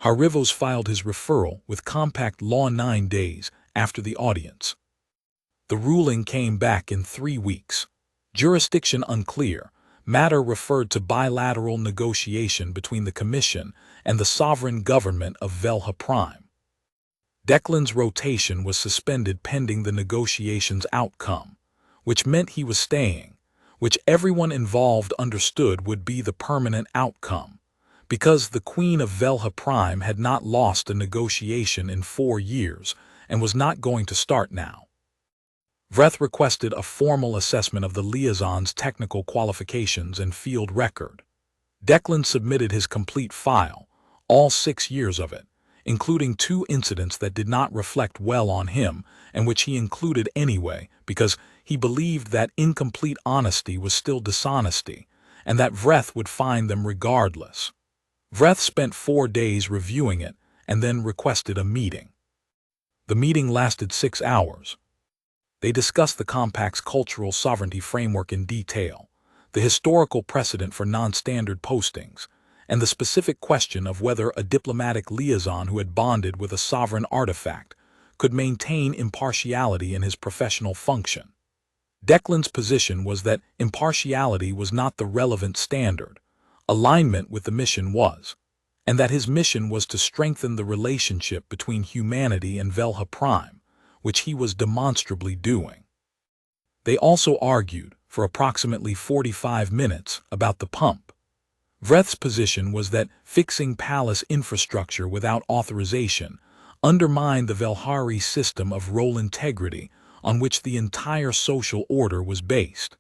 Harivos filed his referral with compact law 9 days after the audience. The ruling came back in 3 weeks. Jurisdiction unclear. Matter referred to bilateral negotiation between the Commission and the sovereign government of Velha Prime. Declan's rotation was suspended pending the negotiation's outcome, which meant he was staying, which everyone involved understood would be the permanent outcome, because the Queen of Velha Prime had not lost a negotiation in 4 years and was not going to start now. Vreth requested a formal assessment of the liaison's technical qualifications and field record. Declan submitted his complete file, all 6 years of it, including 2 incidents that did not reflect well on him and which he included anyway because he believed that incomplete honesty was still dishonesty and that Vreth would find them regardless. Vreth spent 4 days reviewing it and then requested a meeting. The meeting lasted 6 hours. They discussed the Compact's cultural sovereignty framework in detail, the historical precedent for non-standard postings, and the specific question of whether a diplomatic liaison who had bonded with a sovereign artifact could maintain impartiality in his professional function. Declan's position was that impartiality was not the relevant standard, alignment with the mission was, and that his mission was to strengthen the relationship between humanity and Velha Prime, which he was demonstrably doing. They also argued, for approximately 45 minutes, about the pump. Vreth's position was that fixing palace infrastructure without authorization undermined the Velhari system of role integrity on which the entire social order was based.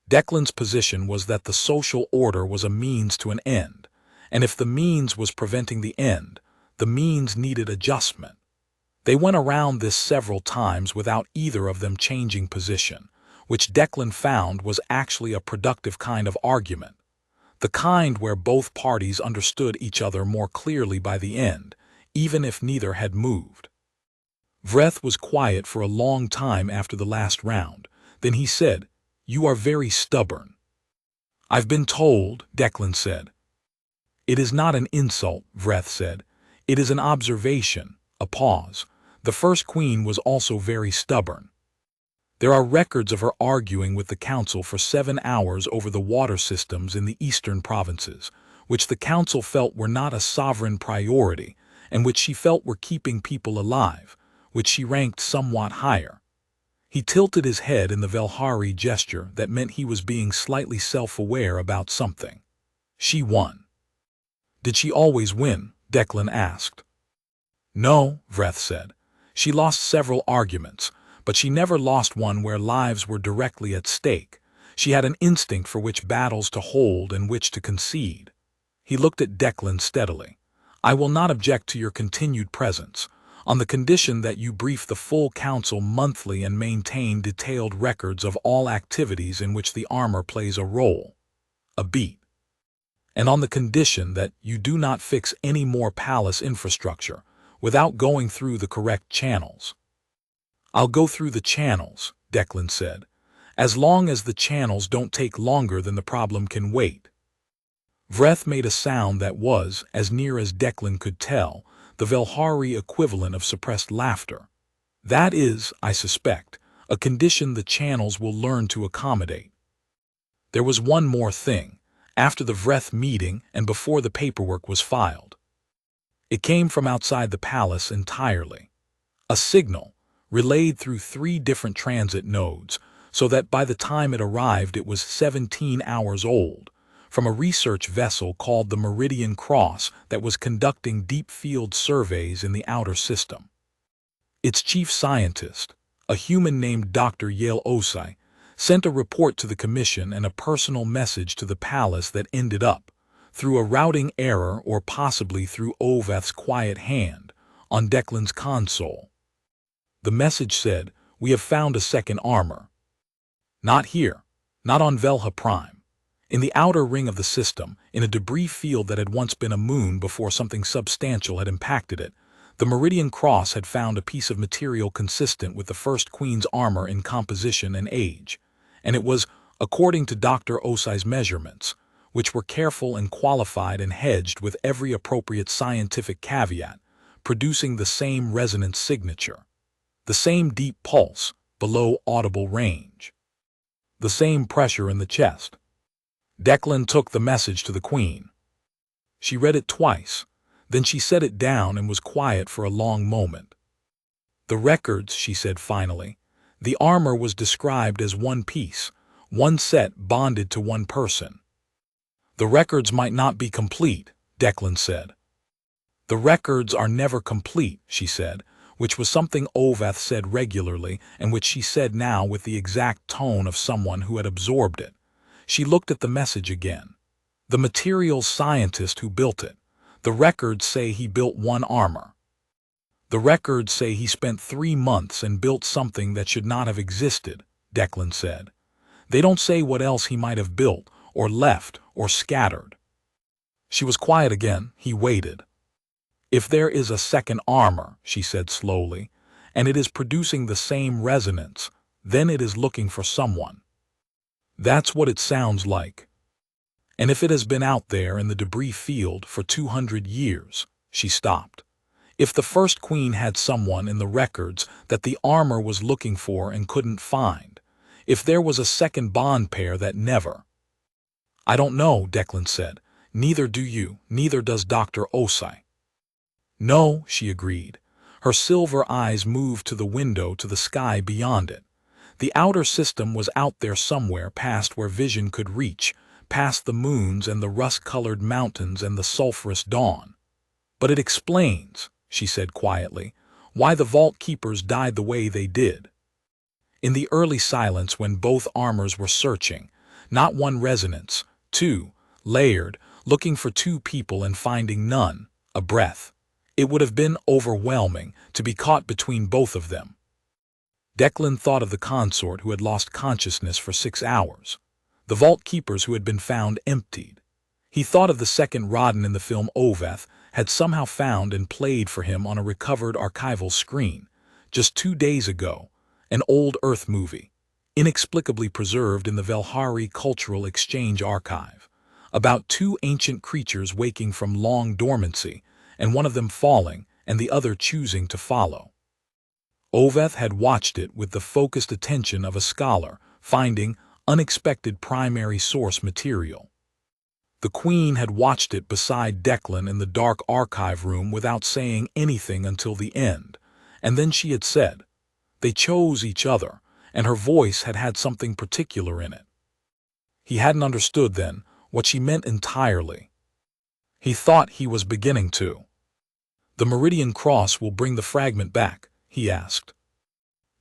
Declan's position was that the social order was a means to an end, and if the means was preventing the end, the means needed adjustment. They went around this several times without either of them changing position, which Declan found was actually a productive kind of argument, the kind where both parties understood each other more clearly by the end, even if neither had moved. Vreth was quiet for a long time after the last round. Then he said, "You are very stubborn." "I've been told," Declan said. "It is not an insult," Vreth said. "It is an observation." A pause. The first queen was also very stubborn. There are records of her arguing with the council for 7 hours over the water systems in the eastern provinces, which the council felt were not a sovereign priority and which she felt were keeping people alive, which she ranked somewhat higher. He tilted his head in the Velhari gesture that meant he was being slightly self-aware about something. She won. Did she always win? Declan asked. No, Vreth said. She lost several arguments, but she never lost one where lives were directly at stake. She had an instinct for which battles to hold and which to concede. He looked at Declan steadily. I will not object to your continued presence, on the condition that you brief the full council monthly and maintain detailed records of all activities in which the armor plays a role. A beat. And on the condition that you do not fix any more palace infrastructure without going through the correct channels. I'll go through the channels, Declan said, as long as the channels don't take longer than the problem can wait. Vreth made a sound that was, as near as Declan could tell, the Velhari equivalent of suppressed laughter. That is, I suspect, a condition the channels will learn to accommodate. There was one more thing, after the Vreth meeting and before the paperwork was filed. It came from outside the palace entirely. A signal, relayed through 3 different transit nodes, so that by the time it arrived it was 17 hours old, from a research vessel called the Meridian Cross that was conducting deep field surveys in the outer system. Its chief scientist, a human named Dr. Yale Osai, sent a report to the commission and a personal message to the palace that ended up, through a routing error or possibly through Oveth's quiet hand, on Declan's console. The message said, "We have found a second armor. Not here, not on Velha Prime. In the outer ring of the system, in a debris field that had once been a moon before something substantial had impacted it, the Meridian Cross had found a piece of material consistent with the first queen's armor in composition and age, and it was, according to Dr. Osai's measurements, which were careful and qualified and hedged with every appropriate scientific caveat, producing the same resonance signature, the same deep pulse below audible range, the same pressure in the chest. Declan took the message to the queen. She read it twice, then she set it down and was quiet for a long moment. The records, she said finally. The armor was described as one piece, one set bonded to one person. The records might not be complete, Declan said. The records are never complete, she said, which was something Oveth said regularly and which she said now with the exact tone of someone who had absorbed it. She looked at the message again. The materials scientist who built it. The records say he built one armor. The records say he spent 3 months and built something that should not have existed, Declan said. They don't say what else he might have built, or left, or scattered. She was quiet again. He waited. If there is a second armor, she said slowly, and it is producing the same resonance, then it is looking for someone. That's what it sounds like. And if it has been out there in the debris field for 200 years, she stopped. If the first queen had someone in the records that the armor was looking for and couldn't find, if there was a second bond pair that never. I don't know, Declan said. Neither do you, neither does Dr. Osai. No, she agreed. Her silver eyes moved to the window to the sky beyond it. The outer system was out there somewhere past where vision could reach, past the moons and the rust-colored mountains and the sulphurous dawn. But it explains, she said quietly, why the vault keepers died the way they did. In the early silence when both armors were searching, not one resonance, 2, layered, looking for 2 people and finding none, a breath. It would have been overwhelming to be caught between both of them. Declan thought of the consort who had lost consciousness for 6 hours, the vault keepers who had been found emptied. He thought of the second Rodden in the film Oveth had somehow found and played for him on a recovered archival screen, just 2 days ago, an old Earth movie, inexplicably preserved in the Velhari Cultural Exchange Archive, about 2 ancient creatures waking from long dormancy, and one of them falling and the other choosing to follow. Oveth had watched it with the focused attention of a scholar, finding unexpected primary source material. The Queen had watched it beside Declan in the dark archive room without saying anything until the end, and then she had said, "They chose each other," and her voice had had something particular in it. He hadn't understood then what she meant entirely. He thought he was beginning to. "The Meridian Cross will bring the fragment back?" he asked.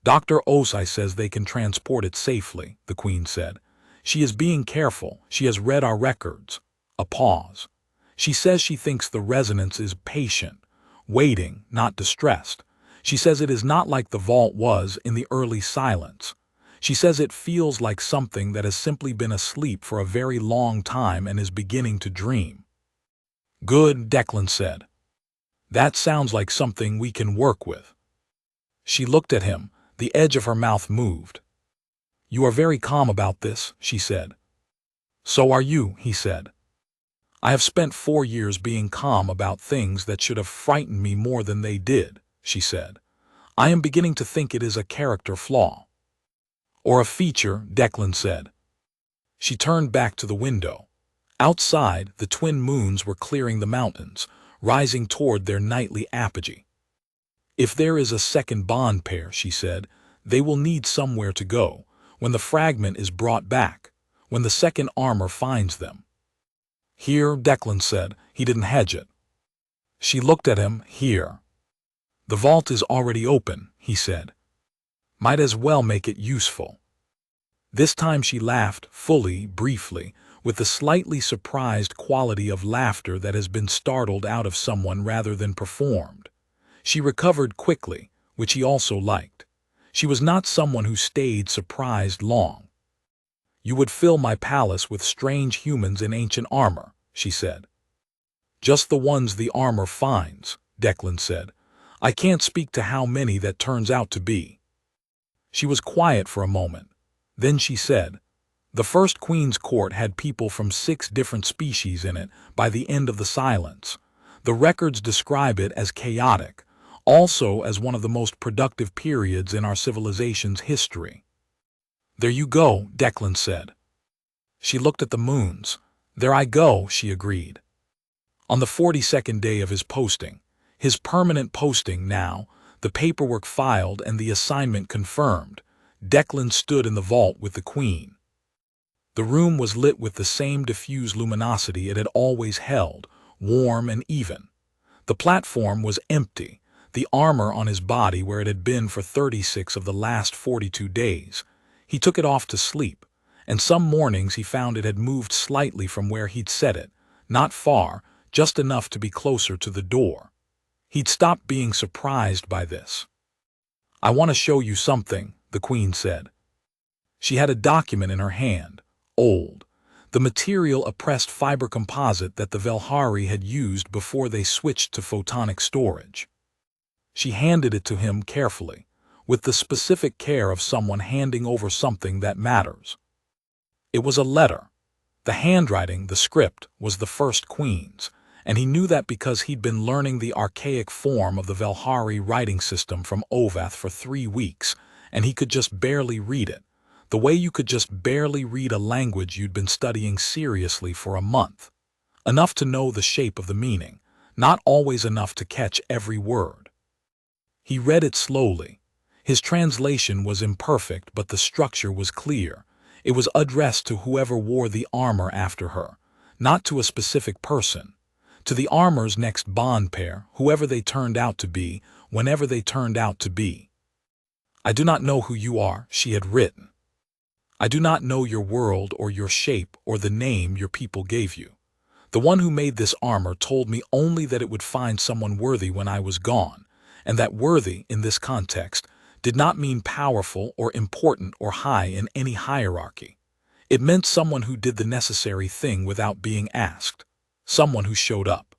"Dr. Osai says they can transport it safely," the Queen said. "She is being careful. She has read our records." A pause. "She says she thinks the resonance is patient, waiting, not distressed. She says it is not like the vault was in the early silence. She says it feels like something that has simply been asleep for a very long time and is beginning to dream." "Good," Declan said. "That sounds like something we can work with." She looked at him. The edge of her mouth moved. "You are very calm about this," she said. "So are you," he said. "I have spent 4 years being calm about things that should have frightened me more than they did," she said. "I am beginning to think it is a character flaw." "Or a feature," Declan said. She turned back to the window. Outside, the twin moons were clearing the mountains, rising toward their nightly apogee. "If there is a second bond pair," she said, "they will need somewhere to go, when the fragment is brought back, when the second armor finds them." "Here," Declan said. He didn't hedge it. She looked at him. "Here." "The vault is already open," he said. "Might as well make it useful." This time she laughed, fully, briefly, with the slightly surprised quality of laughter that has been startled out of someone rather than performed. She recovered quickly, which he also liked. She was not someone who stayed surprised long. "You would fill my palace with strange humans in ancient armor," she said. "Just the ones the armor finds," Declan said. "I can't speak to how many that turns out to be." She was quiet for a moment. Then she said, "The first Queen's court had people from 6 different species in it by the end of the silence. The records describe it as chaotic, also as one of the most productive periods in our civilization's history." "There you go," Declan said. She looked at the moons. "There I go," she agreed. On the 42nd day of his posting, his permanent posting now, the paperwork filed and the assignment confirmed, Declan stood in the vault with the Queen. The room was lit with the same diffuse luminosity it had always held, warm and even. The platform was empty, the armor on his body where it had been for 36 of the last 42 days. He took it off to sleep, and some mornings he found it had moved slightly from where he'd set it, not far, just enough to be closer to the door. He'd stopped being surprised by this. "I want to show you something," the Queen said. She had a document in her hand, old, the material a pressed fiber composite that the Velhari had used before they switched to photonic storage. She handed it to him carefully, with the specific care of someone handing over something that matters. It was a letter. The handwriting, the script, was the first Queen's, and he knew that because he'd been learning the archaic form of the Velhari writing system from Oveth for 3 weeks, and he could just barely read it, the way you could just barely read a language you'd been studying seriously for a month. Enough to know the shape of the meaning, not always enough to catch every word. He read it slowly. His translation was imperfect, but the structure was clear. It was addressed to whoever wore the armor after her, not to a specific person. To the armor's next bond pair, whoever they turned out to be, whenever they turned out to be. "I do not know who you are," she had written. "I do not know your world or your shape or the name your people gave you. The one who made this armor told me only that it would find someone worthy when I was gone, and that worthy, in this context, did not mean powerful or important or high in any hierarchy. It meant someone who did the necessary thing without being asked. Someone who showed up.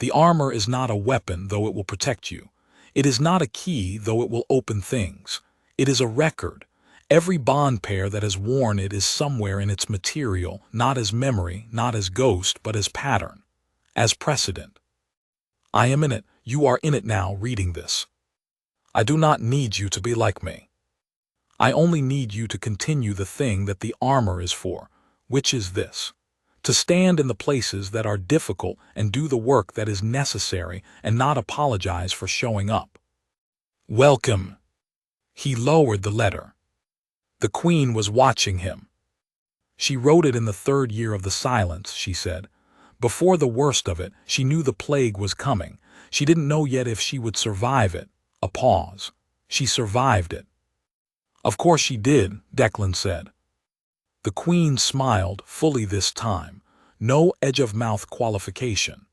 The armor is not a weapon, though it will protect you. It is not a key, though it will open things. It is a record. Every bond pair that has worn it is somewhere in its material, not as memory, not as ghost, but as pattern, as precedent. I am in it. You are in it now, reading this. I do not need you to be like me. I only need you to continue the thing that the armor is for, which is this: to stand in the places that are difficult and do the work that is necessary and not apologize for showing up. Welcome. He lowered the letter. The Queen was watching him. She wrote it in the 3rd year of the silence, she said. Before the worst of it, she knew the plague was coming. She didn't know yet if she would survive it. A pause. She survived it. Of course she did, Declan said. The Queen smiled fully this time. No edge-of-mouth qualification.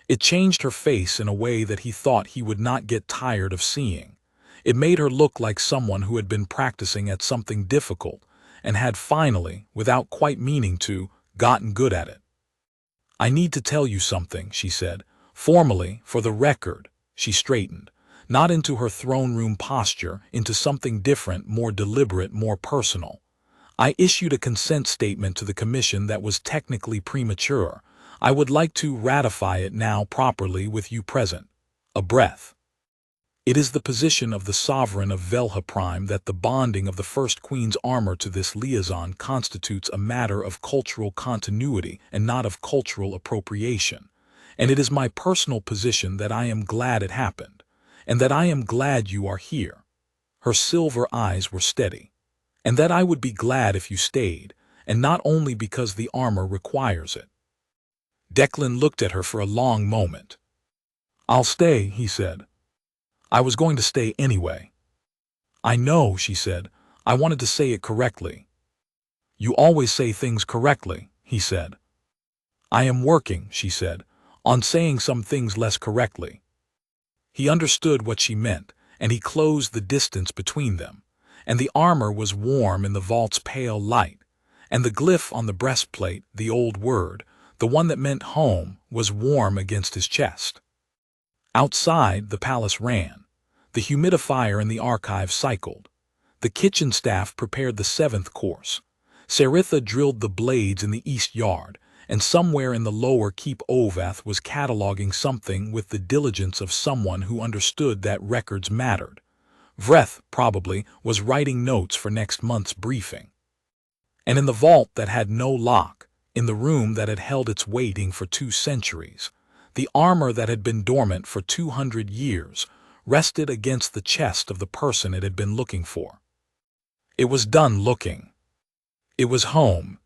It changed her face in a way that he thought he would not get tired of seeing. It made her look like someone who had been practicing at something difficult and had finally, without quite meaning to, gotten good at it. I need to tell you something, she said. Formally, for the record. She straightened. Not into her throne room posture, into something different, more deliberate, more personal. I issued a consent statement to the commission that was technically premature. I would like to ratify it now properly with you present. A breath. It is the position of the sovereign of Velha Prime that the bonding of the First Queen's armor to this liaison constitutes a matter of cultural continuity and not of cultural appropriation. And it is my personal position that I am glad it happened, and that I am glad you are here. Her silver eyes were steady. And that I would be glad if you stayed, and not only because the armor requires it. Declan looked at her for a long moment. I'll stay, he said. I was going to stay anyway. I know, she said. I wanted to say it correctly. You always say things correctly, he said. I am working, she said, on saying some things less correctly. He understood what she meant, and he closed the distance between them. And the armor was warm in the vault's pale light, and the glyph on the breastplate, the old word, the one that meant home, was warm against his chest. Outside, the palace ran. The humidifier in the archive cycled. The kitchen staff prepared the 7th course. Saritha drilled the blades in the east yard, and somewhere in the lower keep Ovath was cataloging something with the diligence of someone who understood that records mattered. Vreth, probably, was writing notes for next month's briefing. And in the vault that had no lock, in the room that had held its waiting for 2 centuries, the armor that had been dormant for 200 years rested against the chest of the person it had been looking for. It was done looking. It was home,